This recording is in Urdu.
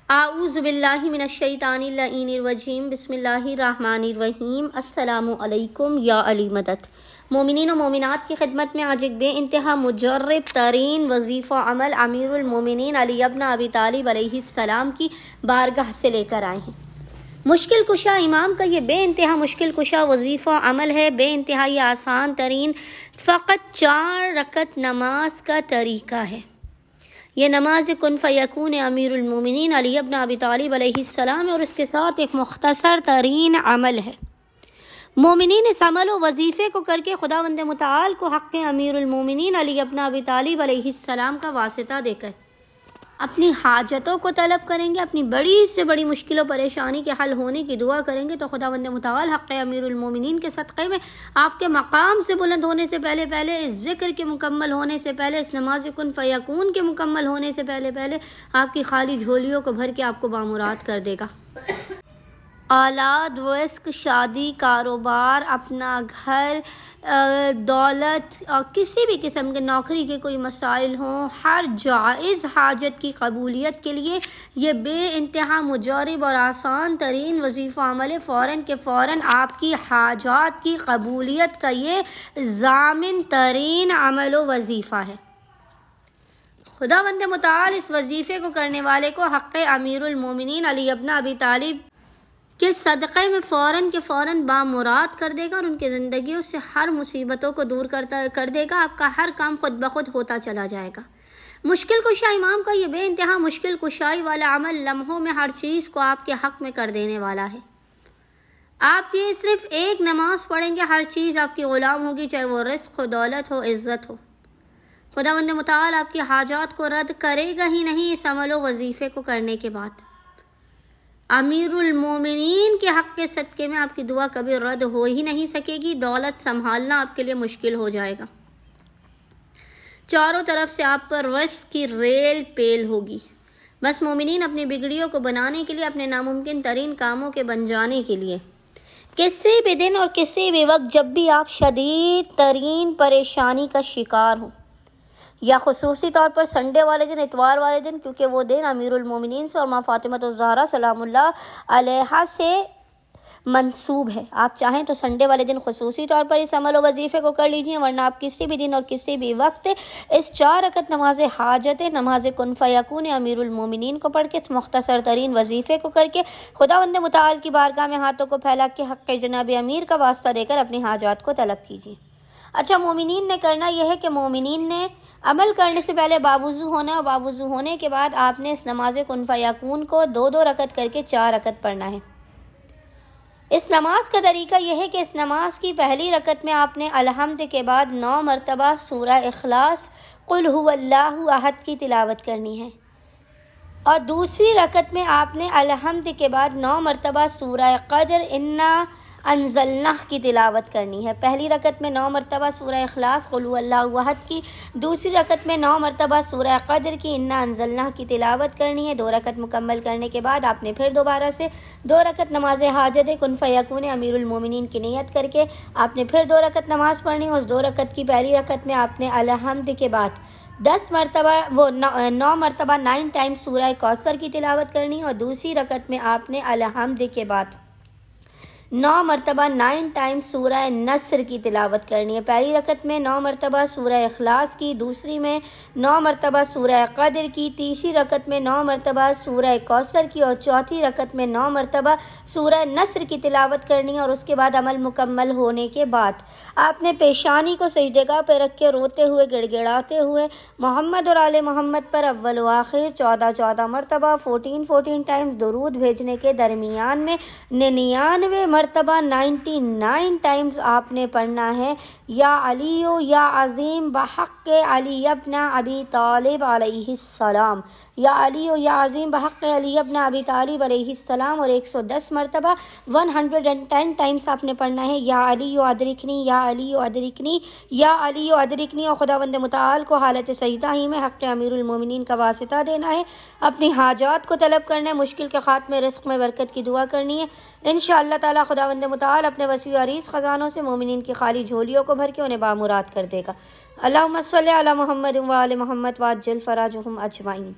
اعوذ باللہ من الشیطان اللعین الرجیم، بسم اللہ الرحمن الرحیم۔ السلام علیکم یا علی مدد۔ مومنین و مومنات کی خدمت میں آج ایک بے انتہا مجرب ترین وظیفہ عمل امیر المومنین علی ابن ابی طالب علیہ السلام کی بارگاہ سے لے کر آئے ہیں۔ مشکل کشا امام کا یہ بے انتہا مشکل کشا وظیفہ عمل ہے، بے انتہائی آسان ترین، فقط 4 رکعت نماز کا طریقہ ہے۔ یہ نماز کن فیکون امیر المومنین علی ابن ابی طالب علیہ السلام ہے اور اس کے ساتھ ایک مختصر ترین عمل ہے۔ مومنین اس عمل و وظیفے کو کر کے خداوند متعال کو حق امیر المومنین علی ابن ابی طالب علیہ السلام کا واسطہ دے کر اپنی حاجتوں کو طلب کریں گے، اپنی بڑی سے بڑی مشکل و پریشانی کے حل ہونے کی دعا کریں گے، تو خداوند متعال حق امیر المومنین کے صدقے میں آپ کے مقام سے بلند ہونے سے پہلے اس ذکر کے مکمل ہونے سے پہلے، اس نماز کن فیکون کے مکمل ہونے سے پہلے آپ کی خالی جھولیوں کو بھر کے آپ کو بامراد کر دے گا۔ اولاد، رزق، شادی، کاروبار، اپنا گھر، دولت اور کسی بھی قسم کے نوکری کے کوئی مسائل ہوں، ہر جائز حاجت کی قبولیت کے لیے یہ بے انتہا مجرب اور آسان ترین وظیفہ عمل ہے۔ فوراً کے فوراً آپ کی حاجات کی قبولیت کا یہ ضامن ترین عمل و وظیفہ ہے۔ خداوند متعال اس وظیفے کو کرنے والے کو حق امیر المومنین علی ابن ابی طالب کے صدقے میں فوراً کے فوراً بامراد کر دے گا اور ان کی زندگیوں سے ہر مصیبتوں کو دور کر دے گا۔ آپ کا ہر کام خود بخود ہوتا چلا جائے گا۔ مشکل کشا امام کا یہ بے انتہا مشکل کشائی والا عمل لمحوں میں ہر چیز کو آپ کے حق میں کر دینے والا ہے۔ آپ یہ صرف ایک نماز پڑھیں گے، ہر چیز آپ کی غلام ہوگی، چاہے وہ رزق ہو، دولت ہو، عزت ہو۔ خداوند متعال آپ کی حاجات کو رد کرے گا ہی نہیں اس عمل و وظیفے کو کرنے کے بعد۔ امیر المومنین کے حق کے صدقے میں آپ کی دعا کبھی رد ہو ہی نہیں سکے گی، دولت سنبھالنا آپ کے لیے مشکل ہو جائے گا، چاروں طرف سے آپ پر رزق کی ریل پیل ہوگی۔ بس مومنین اپنی بگڑیوں کو بنانے کے لیے، اپنے ناممکن ترین کاموں کے بن جانے کے لیے، کسی بھی دن اور کسی بھی وقت جب بھی آپ شدید ترین پریشانی کا شکار ہوں، یا خصوصی طور پر سنڈے والے دن، اتوار والے دن، کیونکہ وہ دن امیر المومنین سے اور ماں فاطمہ الزہرا سلام اللہ علیہا سے منسوب ہے۔ آپ چاہیں تو سنڈے والے دن خصوصی طور پر اس عمل و وظیفے کو کر لیجئے، ورنہ آپ کسی بھی دن اور کسی بھی وقت اس 4 رکعت نماز حاجت، نماز کن فیکون امیر المومنین کو پڑھ کے اس مختصر ترین وظیفے کو کر کے خداوند متعال کی بارگاہ میں ہاتھوں کو پھیلا کے حق جناب امیر کا واسطہ دے کر اپنی حاجات کو طلب کیجیے۔ اچھا، مومنین نے کرنا یہ ہے کہ مومنین نے عمل کرنے سے پہلے باوضو ہونا، اور باوضو ہونے کے بعد آپ نے اس نماز کن فیکون کو 2 رکعت کر کے 4 رکعت پڑھنا ہے۔ اس نماز کا طریقہ یہ ہے کہ اس نماز کی پہلی رکعت میں آپ نے الحمد کے بعد 9 مرتبہ سورہ اخلاص، قل هو اللہ احد کی تلاوت کرنی ہے، اور دوسری رکعت میں آپ نے الحمد کے بعد 9 مرتبہ سورہ قدر انا انزلناہ کی تلاوت کرنی ہے۔ پہلی رکعت میں 9 مرتبہ سورہ اخلاص، قل هو اللہ احد کی، دوسری رکعت میں 9 مرتبہ سورہ قدر کی انا انزلناہ کی تلاوت کرنی ہے۔ 2 رکعت مکمل کرنے کے بعد آپ نے پھر دوبارہ سے 2 رکعت نماز حاجت کن فیکون امیر المومنین کی نیت کر کے آپ نے پھر 2 رکعت نماز پڑھنی ہے۔ اس 2 رکعت کی پہلی رکعت میں آپ نے الحمد کے بعد 9 مرتبہ 9 ٹائمز سورہ کوثر کی تلاوت کرنی ہے، اور دوسری رکعت میں آپ نے الحمد کے بعد 9 مرتبہ 9 ٹائمز سورہ نصر کی تلاوت کرنی ہے۔ پہلی رکعت میں 9 مرتبہ سورہ اخلاص کی، دوسری میں 9 مرتبہ سورہ قدر کی، تیسری رکعت میں 9 مرتبہ سورہ کوثر کی، اور چوتھی رکعت میں 9 مرتبہ سورہ نصر کی تلاوت کرنی ہے۔ اور اس کے بعد عمل مکمل ہونے کے بعد آپ نے پیشانی کو سجدہ گاہ پہ رکھ کے روتے ہوئے، گڑ گڑاتے ہوئے محمد اور آل محمد پر اول و آخر 14 مرتبہ 14 ٹائمز درود بھیجنے کے درمیان میں 99 مرتبہ 99 ٹائمز آپ نے پڑھنا ہے، یا علی یا عظیم بحق علی ابن ابی طالب علیہ السلام، یا علی یا عظیم بحق علی ابن ابی طالب علیہ السلام، اور 110 مرتبہ 110 ٹائمز آپ نے پڑھنا ہے، یا علی ادرکنی، یا علی ادرکنی، یا علی ادرکنی، اور خداوند متعال کو حالت سجدہ ہی میں حق امیر المومنین کا واسطہ دینا ہے، اپنی حاجات کو طلب کرنا ہے، مشکل کے خاتمے، رزق میں برکت کی دعا کرنی ہے۔ انشاءاللہ تعالی خداوند متعال اپنے وسیع و عریض خزانوں سے مومنین کی خالی جھولیوں کو بھر کے انہیں بامراد کر دے گا۔ اللہم صلی علی محمد و آل محمد وعجل فرجہم اجمعین۔